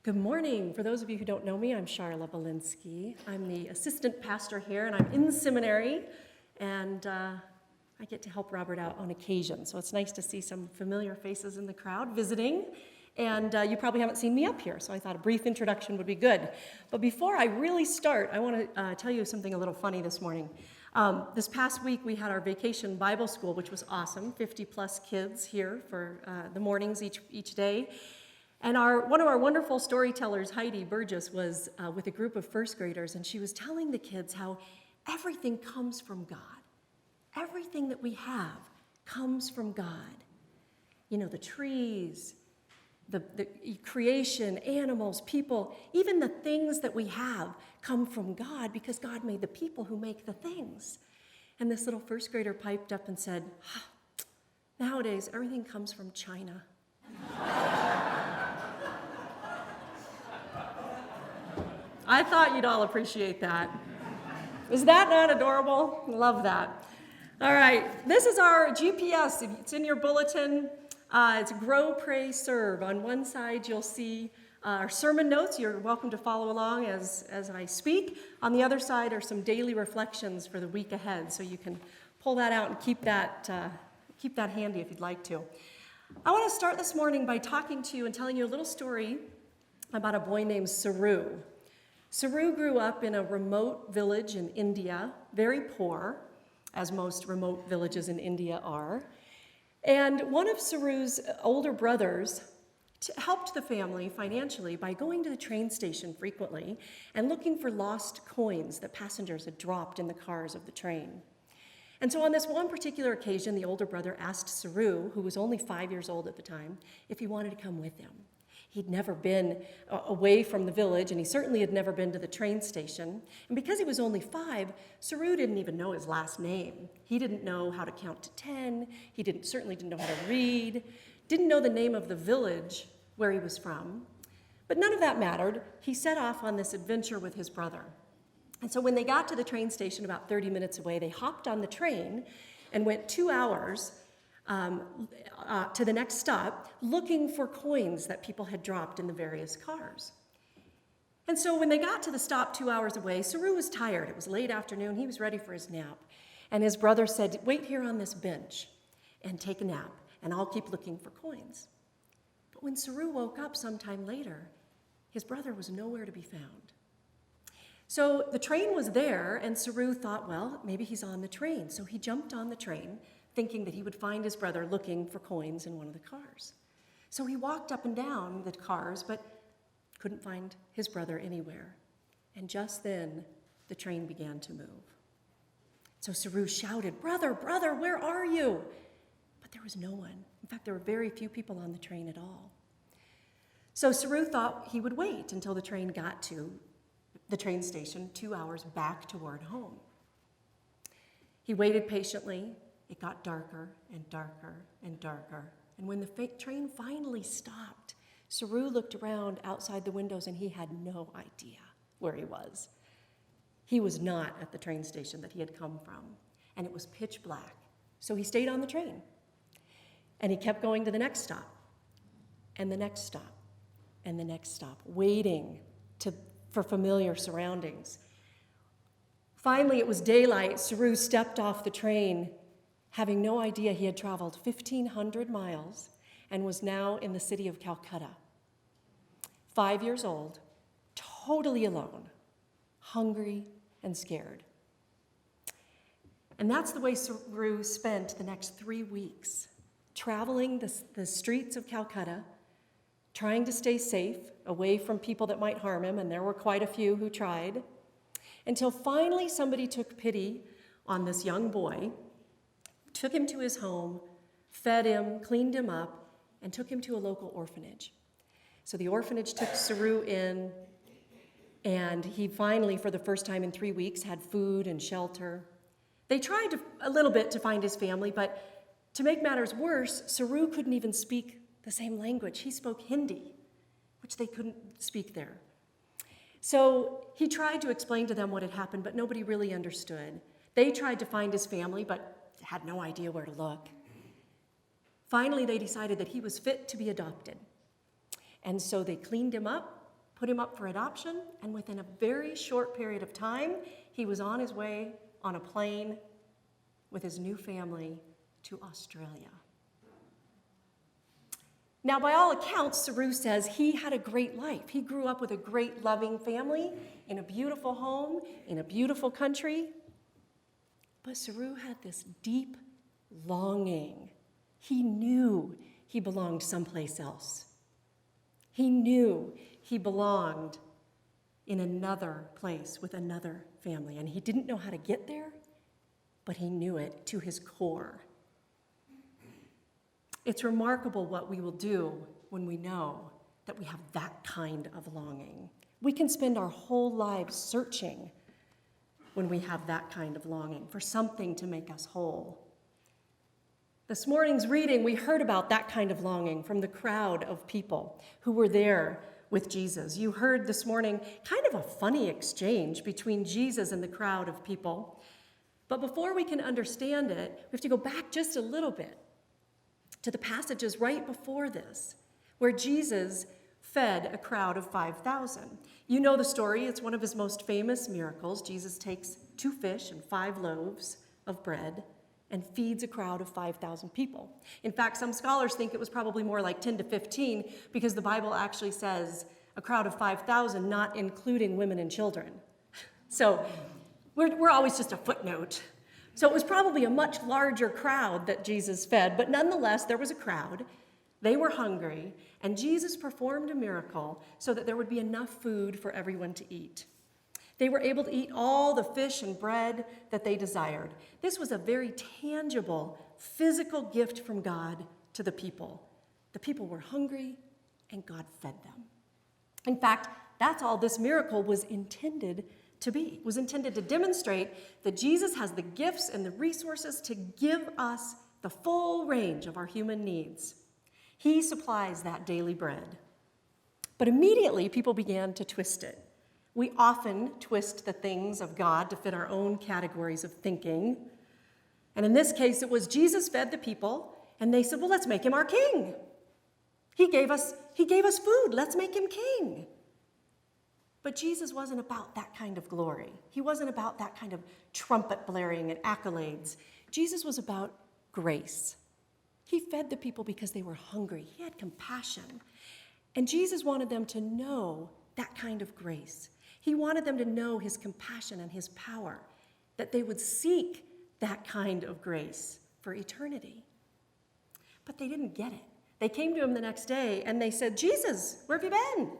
Good morning. For those of you who don't know me, I'm Charla Belinski. I'm the assistant pastor here, and I'm in seminary, and I get to help Robert out on occasion. So it's nice to see some familiar faces in the crowd visiting, and you probably haven't seen me up here, so I thought a brief introduction would be good. But before I really start, I want to tell you something a little funny this morning. This past week, we had our vacation Bible school, which was awesome, 50-plus kids here for the mornings each day. And one of our wonderful storytellers, Heidi Burgess, was with a group of first graders, and she was telling the kids how everything comes from God. Everything that we have comes from God. You know, the trees, the creation, animals, people, even the things that we have come from God because God made the people who make the things. And this little first grader piped up and said, nowadays, everything comes from China. I thought you'd all appreciate that. Is that not adorable? Love that. All right, this is our GPS. It's in your bulletin. It's Grow, Pray, Serve. On one side, you'll see our sermon notes. You're welcome to follow along as I speak. On the other side are some daily reflections for the week ahead, so you can pull that out and keep that handy if you'd like to. I want to start this morning by talking to you and telling you a little story about a boy named Saru. Saru grew up in a remote village in India, very poor, as most remote villages in India are. And one of Saru's older brothers helped the family financially by going to the train station frequently and looking for lost coins that passengers had dropped in the cars of the train. And so on this one particular occasion, the older brother asked Saru, who was only 5 years old at the time, if he wanted to come with him. He'd never been away from the village, and he certainly had never been to the train station. And because he was only 5, Saru didn't even know his last name. He didn't know how to count to 10. He certainly didn't know how to read. Didn't know the name of the village where he was from. But none of that mattered. He set off on this adventure with his brother. And so when they got to the train station about 30 minutes away, they hopped on the train and went 2 hours to the next stop, looking for coins that people had dropped in the various cars. And so when they got to the stop 2 hours away, Saru was tired. It was late afternoon. He was ready for his nap. And his brother said, wait here on this bench and take a nap, and I'll keep looking for coins. But when Saru woke up sometime later, his brother was nowhere to be found. So the train was there, and Saru thought, well, maybe he's on the train. So he jumped on the train, thinking that he would find his brother looking for coins in one of the cars. So he walked up and down the cars, but couldn't find his brother anywhere. And just then, the train began to move. So Saru shouted, brother, brother, where are you? But there was no one. In fact, there were very few people on the train at all. So Saru thought he would wait until the train got to the train station 2 hours back toward home. He waited patiently. It got darker and darker and darker. And when the train finally stopped, Saru looked around outside the windows and he had no idea where he was. He was not at the train station that he had come from, and it was pitch black. So he stayed on the train, and he kept going to the next stop, and the next stop, and the next stop, waiting for familiar surroundings. Finally, it was daylight. Saru stepped off the train, having no idea he had traveled 1,500 miles and was now in the city of Calcutta. 5 years old, totally alone, hungry and scared. And that's the way Saru spent the next 3 weeks, traveling the streets of Calcutta, trying to stay safe, away from people that might harm him, and there were quite a few who tried, until finally somebody took pity on this young boy, took him to his home, fed him, cleaned him up, and took him to a local orphanage. So the orphanage took Saru in, and he finally, for the first time in 3 weeks, had food and shelter. They tried a little bit to find his family, but to make matters worse, Saru couldn't even speak the same language. He spoke Hindi, which they couldn't speak there. So he tried to explain to them what had happened, but nobody really understood. They tried to find his family, but had no idea where to look. Finally, they decided that he was fit to be adopted. And so they cleaned him up, put him up for adoption, and within a very short period of time, he was on his way on a plane with his new family to Australia. Now, by all accounts, Saru says he had a great life. He grew up with a great, loving family, in a beautiful home, in a beautiful country. But Saru had this deep longing. He knew he belonged someplace else. He knew he belonged in another place with another family. And he didn't know how to get there, but he knew it to his core. It's remarkable what we will do when we know that we have that kind of longing. We can spend our whole lives searching when we have that kind of longing for something to make us whole. This morning's reading, we heard about that kind of longing from the crowd of people who were there with Jesus. You heard this morning kind of a funny exchange between Jesus and the crowd of people. But before we can understand it, we have to go back just a little bit to the passages right before this, where Jesus fed a crowd of 5,000. You know the story. It's one of his most famous miracles. Jesus takes 2 fish and 5 loaves of bread and feeds a crowd of 5,000 people. In fact, some scholars think it was probably more like 10 to 15 because the Bible actually says a crowd of 5,000, not including women and children. So we're always just a footnote. So it was probably a much larger crowd that Jesus fed, but nonetheless, there was a crowd. They were hungry, and Jesus performed a miracle so that there would be enough food for everyone to eat. They were able to eat all the fish and bread that they desired. This was a very tangible, physical gift from God to the people. The people were hungry, and God fed them. In fact, that's all this miracle was intended to be. It was intended to demonstrate that Jesus has the gifts and the resources to give us the full range of our human needs. He supplies that daily bread. But immediately, people began to twist it. We often twist the things of God to fit our own categories of thinking. And in this case, it was Jesus fed the people, and they said, well, let's make him our king. He gave us food. Let's make him king. But Jesus wasn't about that kind of glory. He wasn't about that kind of trumpet blaring and accolades. Jesus was about grace. He fed the people because they were hungry. He had compassion. And Jesus wanted them to know that kind of grace. He wanted them to know his compassion and his power, that they would seek that kind of grace for eternity. But they didn't get it. They came to him the next day and they said, Jesus, where have you been?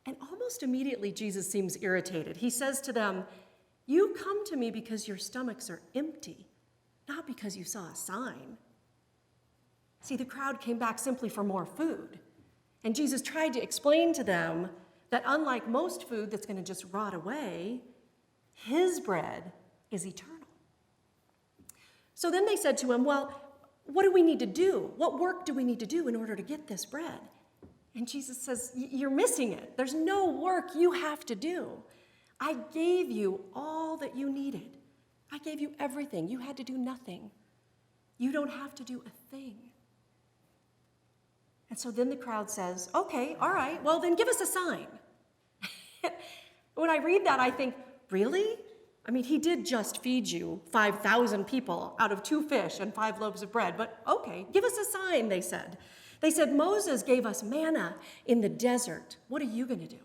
And almost immediately, Jesus seems irritated. He says to them, you come to me because your stomachs are empty, not because you saw a sign. See, the crowd came back simply for more food. And Jesus tried to explain to them that unlike most food that's going to just rot away, his bread is eternal. So then they said to him, well, what do we need to do? What work do we need to do in order to get this bread? And Jesus says, you're missing it. There's no work you have to do. I gave you all that you needed. I gave you everything. You had to do nothing. You don't have to do a thing. And so then the crowd says, okay, all right, well then give us a sign. When I read that, I think, really? I mean, he did just feed you 5,000 people out of 2 fish and 5 loaves of bread, but okay, give us a sign, they said. They said, Moses gave us manna in the desert. What are you going to do?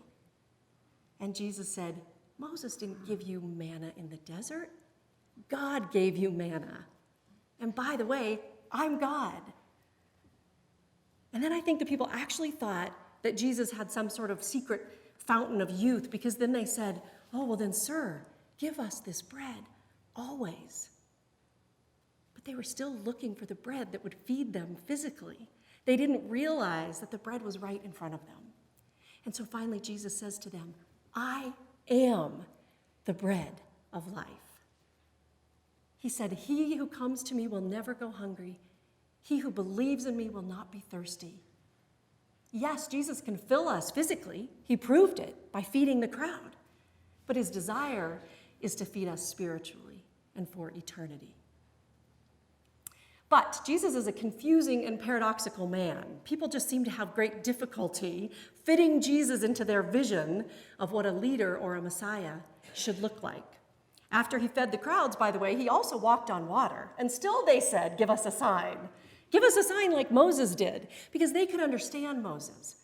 And Jesus said, Moses didn't give you manna in the desert. God gave you manna. And by the way, I'm God. And then I think the people actually thought that Jesus had some sort of secret fountain of youth, because then they said, oh, well then, sir, give us this bread always. But they were still looking for the bread that would feed them physically. They didn't realize that the bread was right in front of them. And so finally Jesus says to them, I am the bread of life. He said, he who comes to me will never go hungry. He who believes in me will not be thirsty. Yes, Jesus can fill us physically. He proved it by feeding the crowd. But his desire is to feed us spiritually and for eternity. But Jesus is a confusing and paradoxical man. People just seem to have great difficulty fitting Jesus into their vision of what a leader or a Messiah should look like. After he fed the crowds, by the way, he also walked on water. And still they said, give us a sign. Give us a sign like Moses did, because they could understand Moses.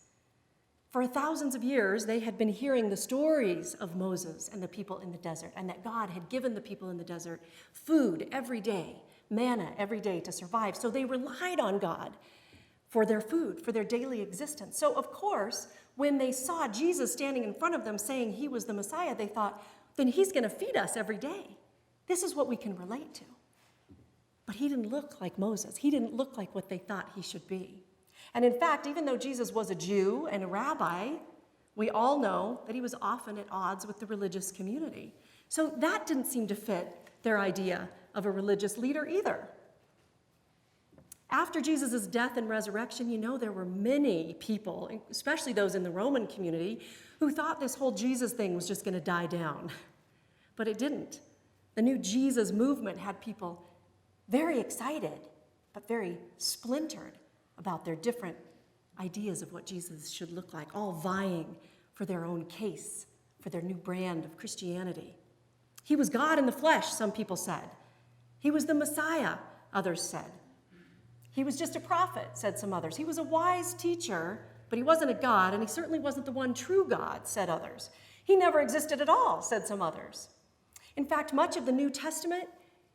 For thousands of years, they had been hearing the stories of Moses and the people in the desert, and that God had given the people in the desert food every day, manna every day to survive. So they relied on God for their food, for their daily existence. So of course, when they saw Jesus standing in front of them saying he was the Messiah, they thought, then he's going to feed us every day. This is what we can relate to. But he didn't look like Moses. He didn't look like what they thought he should be. And in fact, even though Jesus was a Jew and a rabbi, we all know that he was often at odds with the religious community. So that didn't seem to fit their idea of a religious leader either. After Jesus' death and resurrection, you know, there were many people, especially those in the Roman community, who thought this whole Jesus thing was just going to die down. But it didn't. The new Jesus movement had people very excited, but very splintered about their different ideas of what Jesus should look like, all vying for their own case, for their new brand of Christianity. He was God in the flesh, some people said. He was the Messiah, others said. He was just a prophet, said some others. He was a wise teacher, but he wasn't a God, and he certainly wasn't the one true God, said others. He never existed at all, said some others. In fact, much of the New Testament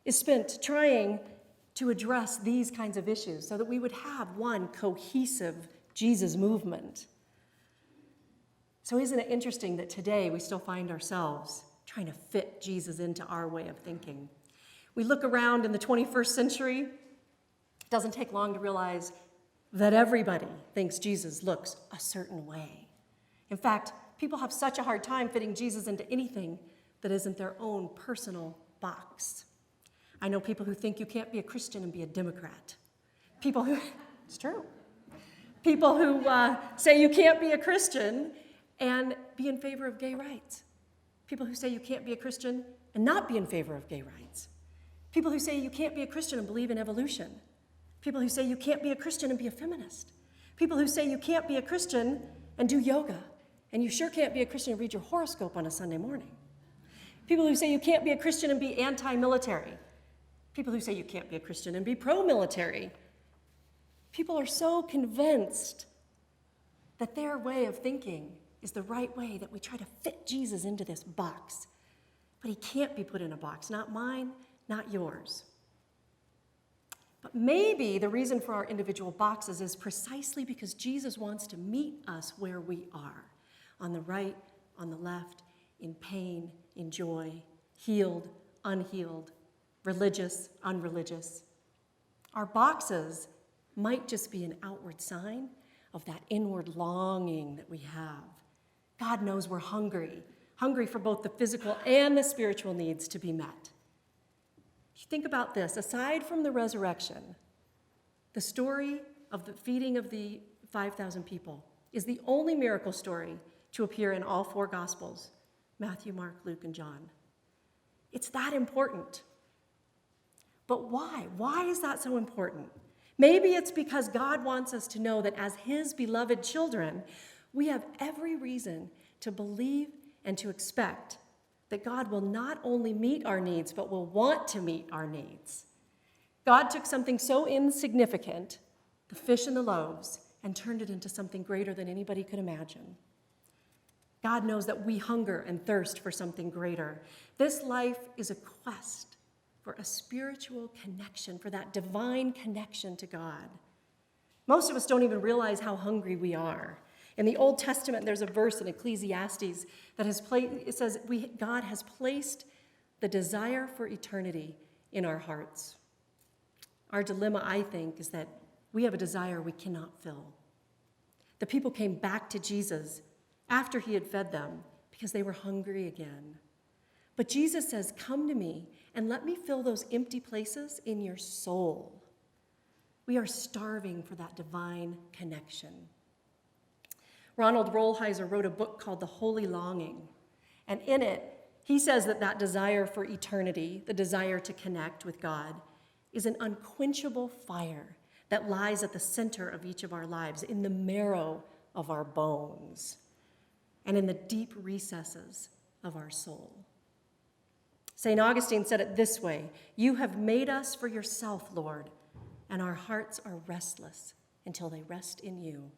is spent trying to address these kinds of issues so that we would have one cohesive Jesus movement. So isn't it interesting that today we still find ourselves trying to fit Jesus into our way of thinking? We look around in the 21st century, it doesn't take long to realize that everybody thinks Jesus looks a certain way. In fact, people have such a hard time fitting Jesus into anything that isn't their own personal box. I know people who think you can't be a Christian and be a Democrat. It's true. People who say you can't be a Christian and be in favor of gay rights. People who say you can't be a Christian and not be in favor of gay rights. People who say you can't be a Christian and believe in evolution. People who say you can't be a Christian and be a feminist. People who say you can't be a Christian and do yoga. And you sure can't be a Christian and read your horoscope on a Sunday morning. People who say you can't be a Christian and be anti-military. People who say you can't be a Christian and be pro-military. People are so convinced that their way of thinking is the right way that we try to fit Jesus into this box. But he can't be put in a box, not mine, not yours. But maybe the reason for our individual boxes is precisely because Jesus wants to meet us where we are, on the right, on the left, in pain, in joy, healed, unhealed, religious, unreligious. Our boxes might just be an outward sign of that inward longing that we have. God knows we're hungry for both the physical and the spiritual needs to be met. Think about this. Aside from the resurrection, the story of the feeding of the 5,000 people is the only miracle story to appear in all four Gospels: Matthew, Mark, Luke, and John. It's that important. But why? Why is that so important? Maybe it's because God wants us to know that as his beloved children, we have every reason to believe and to expect that God will not only meet our needs, but will want to meet our needs. God took something so insignificant, the fish and the loaves, and turned it into something greater than anybody could imagine. God knows that we hunger and thirst for something greater. This life is a quest for a spiritual connection, for that divine connection to God. Most of us don't even realize how hungry we are. In the Old Testament, there's a verse in Ecclesiastes that it says, God has placed the desire for eternity in our hearts. Our dilemma, I think, is that we have a desire we cannot fill. The people came back to Jesus after he had fed them because they were hungry again. But Jesus says, come to me and let me fill those empty places in your soul. We are starving for that divine connection. Ronald Rolheiser wrote a book called The Holy Longing. And in it, he says that desire for eternity, the desire to connect with God, is an unquenchable fire that lies at the center of each of our lives, in the marrow of our bones, and in the deep recesses of our soul. St. Augustine said it this way: "You have made us for yourself, Lord, and our hearts are restless until they rest in you."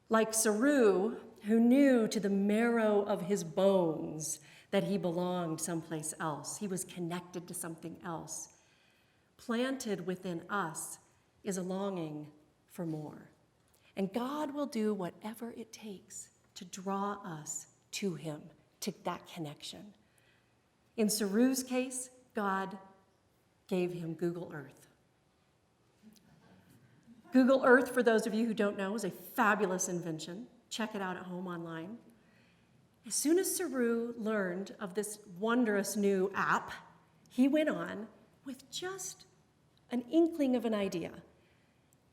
Like Saru, who knew to the marrow of his bones that he belonged someplace else, he was connected to something else, planted within us is a longing for more. And God will do whatever it takes to draw us to him, to that connection. In Saru's case, God gave him Google Earth. Google Earth, for those of you who don't know, is a fabulous invention. Check it out at home online. As soon as Saru learned of this wondrous new app, he went on with just an inkling of an idea,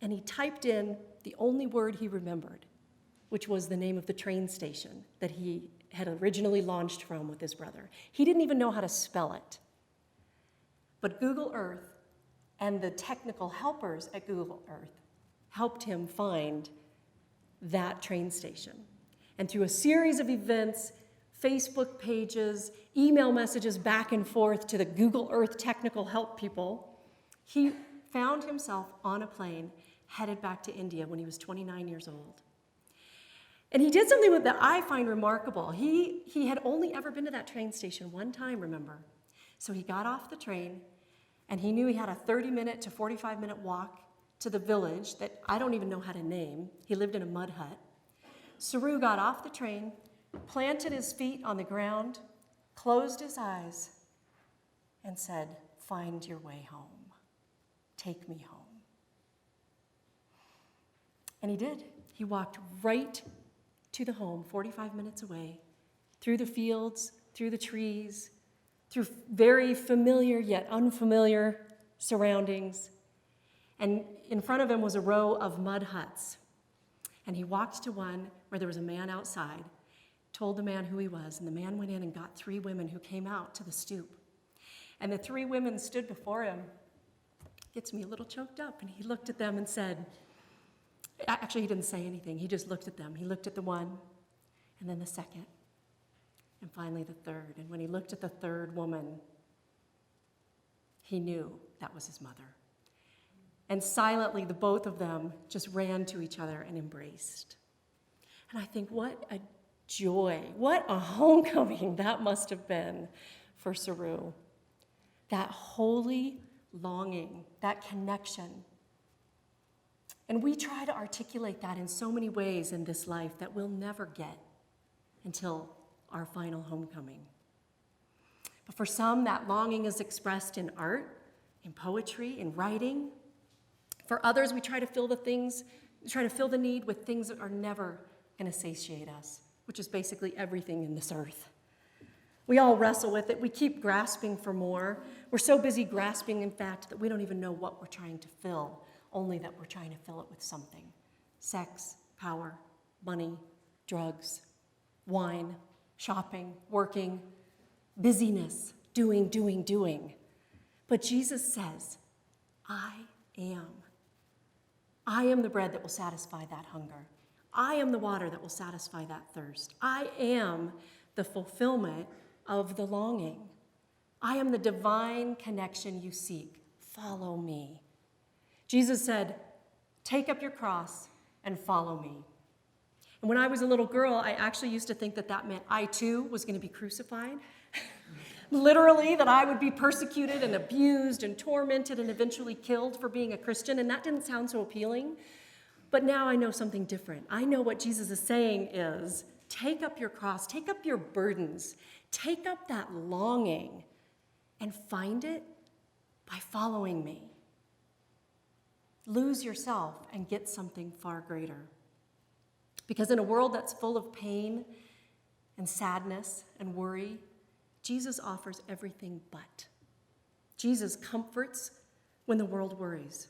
and he typed in the only word he remembered, which was the name of the train station that he had originally launched from with his brother. He didn't even know how to spell it. But Google Earth and the technical helpers at Google Earth helped him find that train station. And through a series of events, Facebook pages, email messages back and forth to the Google Earth technical help people, he found himself on a plane headed back to India when he was 29 years old. And he did something that I find remarkable. He had only ever been to that train station one time, remember? So he got off the train, and he knew he had a 30-minute to 45-minute walk to the village that I don't even know how to name. He lived in a mud hut. Saru got off the train, planted his feet on the ground, closed his eyes, and said, "Find your way home. Take me home." And he did. He walked right to the home, 45 minutes away, through the fields, through the trees, through very familiar yet unfamiliar surroundings. And in front of him was a row of mud huts. And he walked to one where there was a man outside, told the man who he was, and the man went in and got 3 women who came out to the stoop. And the 3 women stood before him. Gets me a little choked up. And he looked at them and said, actually, he didn't say anything. He just looked at them. He looked at the one, and then the second, and finally the third. And when he looked at the third woman, he knew that was his mother. And silently, the both of them just ran to each other and embraced. And I think, what a joy, what a homecoming that must have been for Saru. That holy longing, that connection. And we try to articulate that in so many ways in this life that we'll never get until our final homecoming. But for some, that longing is expressed in art, in poetry, in writing. For others, we try to fill the need with things that are never going to satiate us, which is basically everything in this earth. We all wrestle with it. We keep grasping for more. We're so busy grasping, in fact, that we don't even know what we're trying to fill, only that we're trying to fill it with something. Sex, power, money, drugs, wine, shopping, working, busyness, doing. But Jesus says, I am the bread that will satisfy that hunger. I am the water that will satisfy that thirst. I am the fulfillment of the longing. I am the divine connection you seek. Follow me. Jesus said, take up your cross and follow me. And when I was a little girl, I actually used to think that that meant I too was going to be crucified. Literally, that I would be persecuted and abused and tormented and eventually killed for being a Christian, and that didn't sound so appealing. But now I know something different. I know what Jesus is saying is, take up your cross, take up your burdens, take up that longing, and find it by following me. Lose yourself and get something far greater. Because in a world that's full of pain and sadness and worry, Jesus offers everything but. Jesus comforts when the world worries.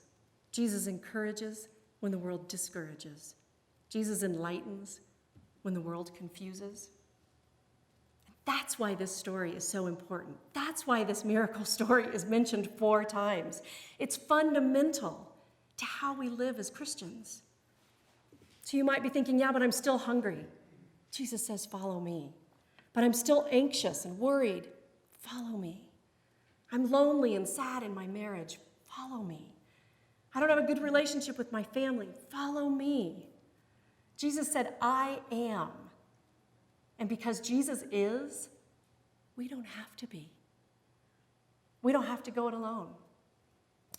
Jesus encourages when the world discourages. Jesus enlightens when the world confuses. And That's why this story is so important. That's why this miracle story is mentioned 4 times. It's fundamental to how we live as Christians. So you might be thinking, yeah, but I'm still hungry. Jesus says, follow me. But I'm still anxious and worried. Follow me. I'm lonely and sad in my marriage. Follow me. I don't have a good relationship with my family. Follow me. Jesus said, I am. And because Jesus is, we don't have to be. We don't have to go it alone.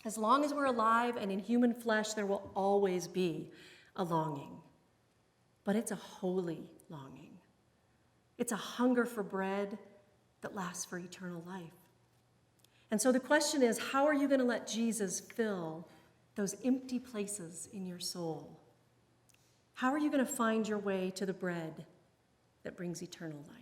As long as we're alive and in human flesh, there will always be a longing. But it's a holy longing. It's a hunger for bread that lasts for eternal life. And so the question is, how are you going to let Jesus fill those empty places in your soul? How are you going to find your way to the bread that brings eternal life?